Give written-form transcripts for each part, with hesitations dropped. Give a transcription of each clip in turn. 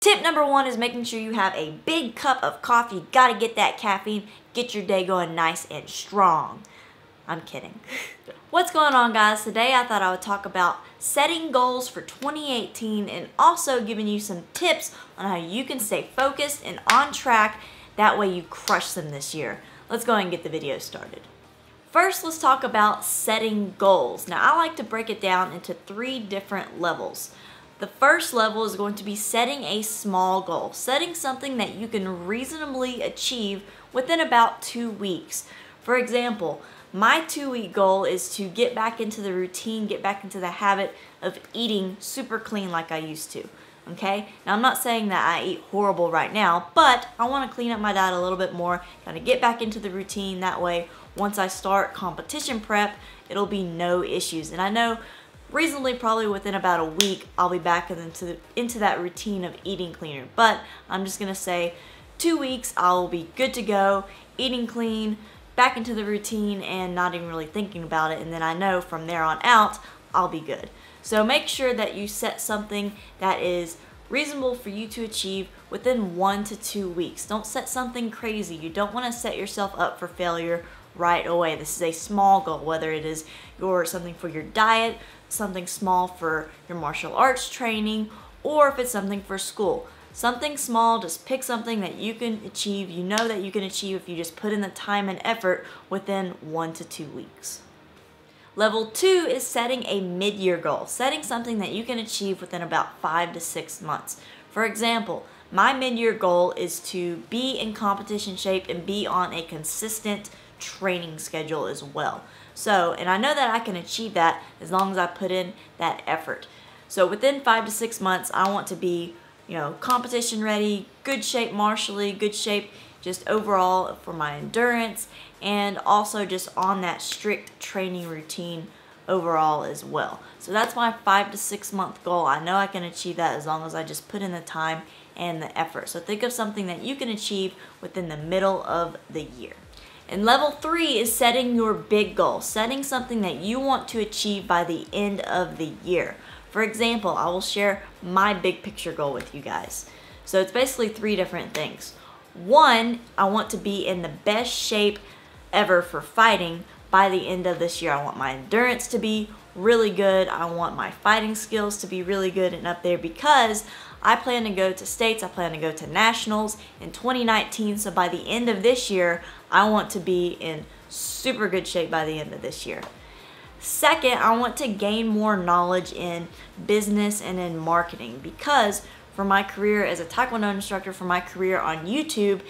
Tip number 1 is making sure you have a big cup of coffee. You gotta get that caffeine, get your day going nice and strong. I'm kidding. What's going on, guys? Today I thought I would talk about setting goals for 2018 and also giving you some tips on how you can stay focused and on track. That way you crush them this year. Let's go ahead and get the video started. First, let's talk about setting goals. Now, I like to break it down into 3 different levels. The first level is going to be setting a small goal, setting something that you can reasonably achieve within about 2 weeks. For example, my 2-week goal is to get back into the routine, get back into the habit of eating super clean like I used to. Okay? Now, I'm not saying that I eat horrible right now, but I want to clean up my diet a little bit more, kind of get back into the routine. That way, once I start competition prep, it'll be no issues. And I know reasonably probably within about a week, I'll be back into that routine of eating cleaner. But I'm just going to say 2 weeks, I'll be good to go, eating clean, back into the routine and not even really thinking about it, and then I know from there on out I'll be good. So make sure that you set something that is reasonable for you to achieve within 1 to 2 weeks. Don't set something crazy. You don't want to set yourself up for failure right away. This is a small goal, whether it is something for your diet, something small for your martial arts training, or if it's something for school. Something small, just pick something that you can achieve, you know that you can achieve if you just put in the time and effort within 1 to 2 weeks. Level 2 is setting a mid-year goal, setting something that you can achieve within about 5 to 6 months. For example, my mid-year goal is to be in competition shape and be on a consistent training schedule as well. And I know that I can achieve that as long as I put in that effort. So within 5 to 6 months, I want to be competition ready, good shape martially, good shape just overall for my endurance, and also just on that strict training routine overall as well. So that's my 5 to 6 month goal. I know I can achieve that as long as I just put in the time and the effort. So think of something that you can achieve within the middle of the year. And level 3 is setting your big goal, setting something that you want to achieve by the end of the year. For example, I will share my big picture goal with you guys. So it's basically 3 different things. 1, I want to be in the best shape ever for fighting by the end of this year. I want my endurance to be really good. I want my fighting skills to be really good and up there because I plan to go to states, I plan to go to nationals in 2019. So by the end of this year, I want to be in super good shape by the end of this year. Second, I want to gain more knowledge in business and in marketing because for my career as a Taekwondo instructor, for my career on YouTube,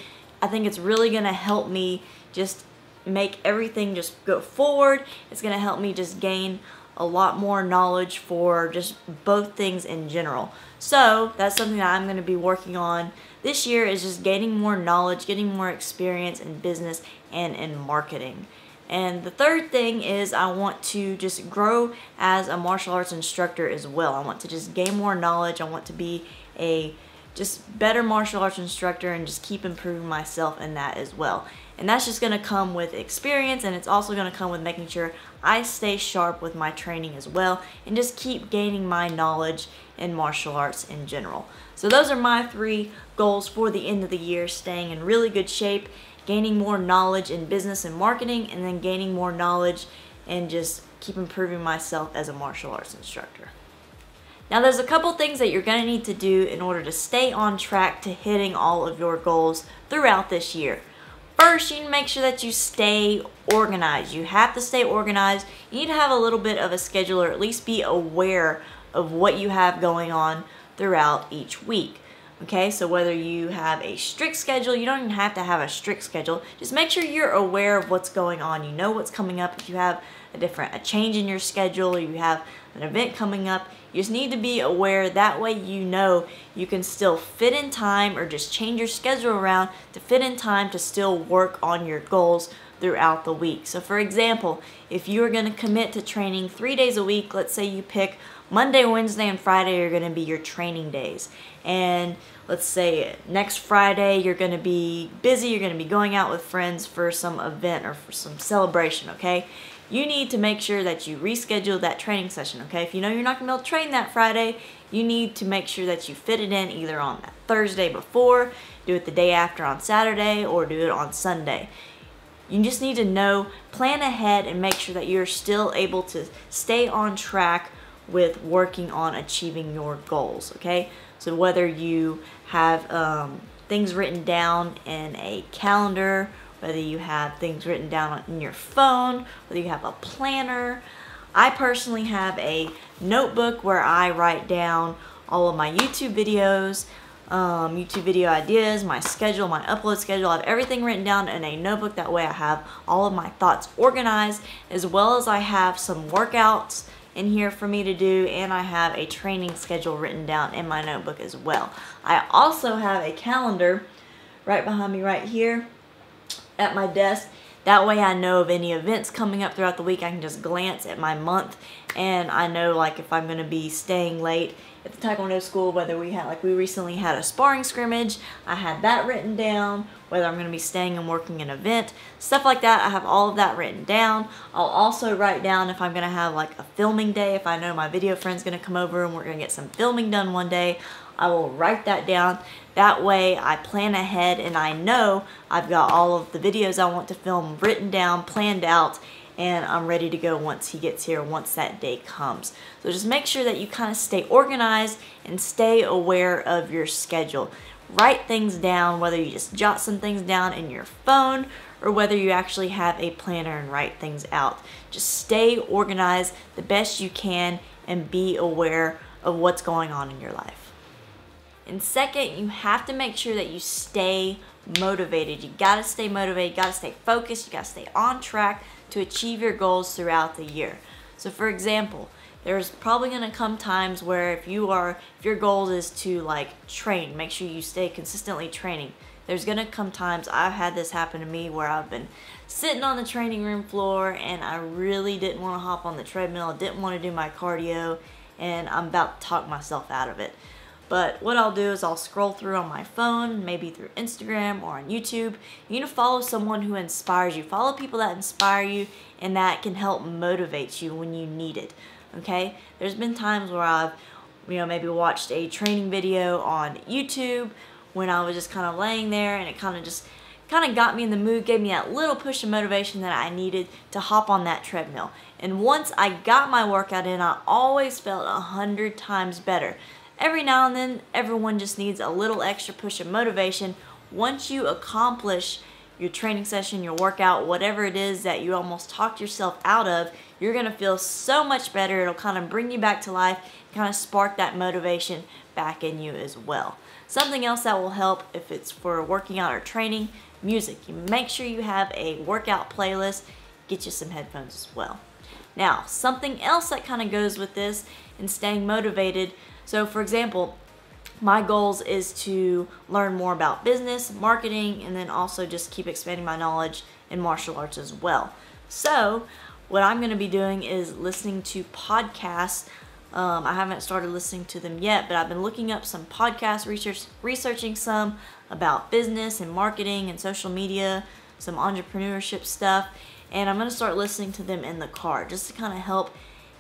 I think it's really going to help me just make everything just go forward. It's going to help me just gain a lot more knowledge for just both things in general. So that's something that I'm going to be working on this year, is just gaining more knowledge, getting more experience in business and in marketing. And the third thing is I want to just grow as a martial arts instructor as well. I want to just gain more knowledge. I want to be a just better martial arts instructor and just keep improving myself in that as well. And that's just going to come with experience, and it's also going to come with making sure I stay sharp with my training as well and just keep gaining my knowledge in martial arts in general. So those are my 3 goals for the end of the year: staying in really good shape, gaining more knowledge in business and marketing, and then gaining more knowledge and just keep improving myself as a martial arts instructor. Now there's a couple things that you're going to need to do in order to stay on track to hitting all of your goals throughout this year. First, you need to make sure that you stay organized. You have to stay organized. You need to have a little bit of a schedule, or at least be aware of what you have going on throughout each week. Okay, so whether you have a strict schedule, you don't even have to have a strict schedule. Just make sure you're aware of what's going on. You know what's coming up. If you have a change in your schedule, or you have an event coming up, you just need to be aware. That way you know you can still fit in time, or just change your schedule around to fit in time to still work on your goals throughout the week. So for example, if you're going to commit to training 3 days a week, let's say you pick Monday, Wednesday, and Friday are going to be your training days. And let's say next Friday you're going to be busy, you're going to be going out with friends for some event or for some celebration, okay? You need to make sure that you reschedule that training session, okay? If you know you're not going to be able to train that Friday, you need to make sure that you fit it in either on that Thursday before, do it the day after on Saturday, or do it on Sunday. You just need to know, plan ahead, and make sure that you're still able to stay on track with working on achieving your goals, okay? So whether you have things written down in a calendar, whether you have things written down in your phone, whether you have a planner. I personally have a notebook where I write down all of my YouTube videos, YouTube video ideas, my schedule, my upload schedule. I have everything written down in a notebook. That way I have all of my thoughts organized, as well as I have some workouts in here for me to do, and I have a training schedule written down in my notebook as well. I also have a calendar right behind me right here at my desk. That way I know of any events coming up throughout the week. I can just glance at my month, and I know like if I'm going to be staying late at the Taekwondo school, whether we recently had a sparring scrimmage, I had that written down, whether I'm going to be staying and working an event, stuff like that. I have all of that written down. I'll also write down if I'm going to have like a filming day, if I know my video friend's going to come over and we're going to get some filming done one day, I will write that down. That way I plan ahead and I know I've got all of the videos I want to film written down, planned out, and I'm ready to go once he gets here, once that day comes. So just make sure that you kind of stay organized and stay aware of your schedule. Write things down, whether you just jot some things down in your phone or whether you actually have a planner and write things out. Just stay organized the best you can and be aware of what's going on in your life. And second, you have to make sure that you stay motivated. You gotta stay motivated, you gotta stay focused, you gotta stay on track to achieve your goals throughout the year. So for example, there's probably gonna come times where if your goal is to like train, make sure you stay consistently training. There's gonna come times, I've had this happen to me, where I've been sitting on the training room floor and I really didn't wanna hop on the treadmill, didn't wanna do my cardio, and I'm about to talk myself out of it. But what I'll do is I'll scroll through on my phone, maybe through Instagram or on YouTube. You need to follow someone who inspires you. Follow people that inspire you and that can help motivate you when you need it, okay? There's been times where I've, maybe watched a training video on YouTube when I was just kind of laying there, and it kind of got me in the mood, gave me that little push of motivation that I needed to hop on that treadmill. And once I got my workout in, I always felt 100 times better. Every now and then, everyone just needs a little extra push of motivation. Once you accomplish your training session, your workout, whatever it is that you almost talked yourself out of, you're going to feel so much better. It'll kind of bring you back to life, kind of spark that motivation back in you as well. Something else that will help if it's for working out or training, music. You make sure you have a workout playlist. Get you some headphones as well. Now, something else that kind of goes with this and staying motivated. So for example, my goals is to learn more about business, marketing, and then also just keep expanding my knowledge in martial arts as well. So what I'm going to be doing is listening to podcasts. I haven't started listening to them yet, but I've been looking up some podcasts, researching some about business and marketing and social media, some entrepreneurship stuff, and I'm going to start listening to them in the car just to kind of help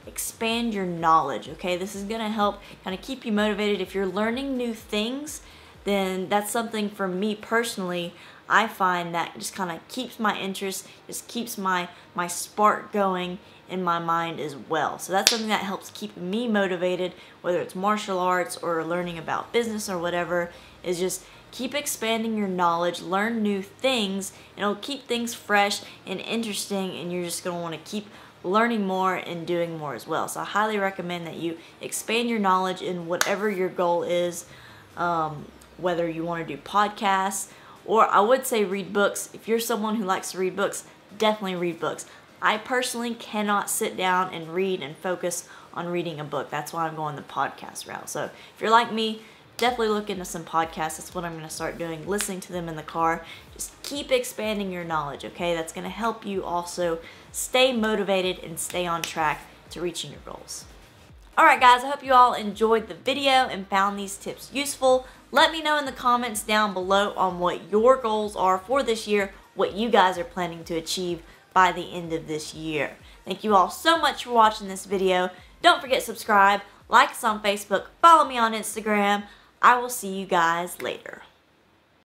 expand your knowledge, okay? This is going to help kind of keep you motivated. If you're learning new things, then that's something for me personally, I find that just kind of keeps my interest, just keeps my spark going in my mind as well. So that's something that helps keep me motivated, whether it's martial arts or learning about business or whatever, is just keep expanding your knowledge, learn new things, and it'll keep things fresh and interesting, and you're just going to want to keep learning more and doing more as well. So I highly recommend that you expand your knowledge in whatever your goal is, whether you want to do podcasts, or I would say read books. If you're someone who likes to read books, definitely read books. I personally cannot sit down and read and focus on reading a book. That's why I'm going the podcast route. So if you're like me, definitely look into some podcasts. That's what I'm going to start doing, listening to them in the car. Just keep expanding your knowledge, okay? That's going to help you also stay motivated and stay on track to reaching your goals. Alright guys, I hope you all enjoyed the video and found these tips useful. Let me know in the comments down below on what your goals are for this year, what you guys are planning to achieve by the end of this year. Thank you all so much for watching this video. Don't forget to subscribe, like us on Facebook, follow me on Instagram. I will see you guys later.